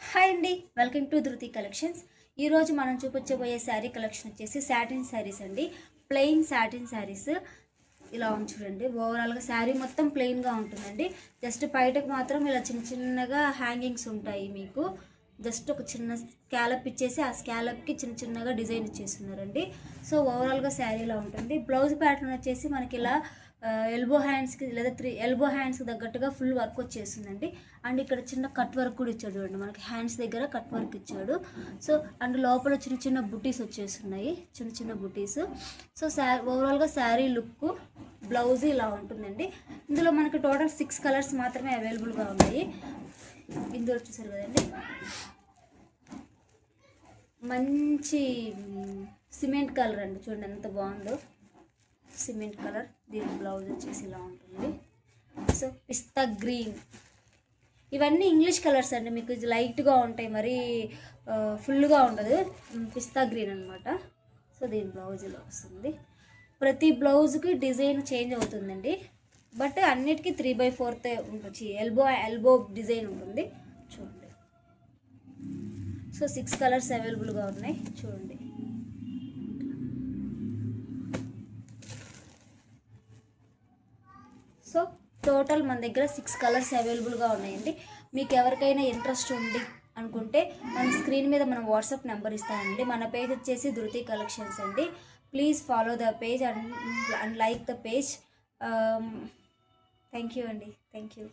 Hi అండి, welcome to ధృతి collections. ఈరోజు మనం చూపించబోయే శారీ కలెక్షన్ వచ్చేసి సాటిన్ శారీస్ అండి. ప్లెయిన్ సాటిన్ శారీస్ ఇలా చూడండి. ఓవరాల్గా శారీ మొత్తం ప్లెయిన్గా ఉంటుందండి. జస్ట్ బయటకు మాత్రం ఇలా చిన్న చిన్నగా హ్యాంగింగ్స్ ఉంటాయి. మీకు జస్ట్ ఒక చిన్న స్కాలప్ ఇచ్చేసి ఆ స్కాలప్కి చిన్న చిన్నగా డిజైన్ ఇచ్చేస్తున్నారండి. సో ఓవరాల్గా శారీ ఇలా ఉంటుంది. బ్లౌజ్ ప్యాటర్న్ వచ్చేసి మనకి ఇలా ఎల్బో హ్యాండ్స్కి లేదా 3 ఎల్బో హ్యాండ్స్కి తగ్గట్టుగా ఫుల్ వర్క్ వచ్చేసిందండి. అండ్ ఇక్కడ చిన్న కట్ వర్క్ కూడా ఇచ్చాడు చూడండి. మనకి హ్యాండ్స్ దగ్గర కట్ వర్క్ ఇచ్చాడు. సో అండ్ లోపల చిన్న చిన్న బుటీస్ వచ్చేస్తున్నాయి, చిన్న చిన్న బుటీస్. సో ఓవరాల్గా శారీ లుక్ బ్లౌజ్ ఇలా ఉంటుందండి. ఇందులో మనకి టోటల్ 6 కలర్స్ మాత్రమే అవైలబుల్గా ఉన్నాయి. ఇందులో చూసారు కదండి, మంచి సిమెంట్ కలర్ అండి. చూడండి ఎంత బాగుందో, సిమెంట్ కలర్. దీని బ్లౌజ్ వచ్చేసి ఇలా ఉంటుంది. సో పిస్తా గ్రీన్, ఇవన్నీ ఇంగ్లీష్ కలర్స్ అండి. మీకు ఇది లైట్గా ఉంటాయి, మరీ ఫుల్గా ఉండదు. పిస్తా గ్రీన్ అనమాట. సో దీని బ్లౌజ్ ఇలా వస్తుంది. ప్రతి బ్లౌజ్కి డిజైన్ చేంజ్ అవుతుందండి, బట్ అన్నిటికీ 3/4 ఉంటుంది. ఎల్బో డిజైన్ ఉంటుంది చూడండి. సో 6 కలర్స్ అవైలబుల్గా ఉన్నాయి చూడండి. సో టోటల్ మన దగ్గర 6 కలర్స్ అవైలబుల్గా ఉన్నాయండి. మీకు ఎవరికైనా ఇంట్రెస్ట్ ఉంది అనుకుంటే మన స్క్రీన్ మీద మనం వాట్సాప్ నెంబర్ ఇస్తానండి. మన పేజ్ వచ్చేసి ధృతి కలెక్షన్స్ అండి. Please follow the page and like the page. Thank you అండి. Thank you.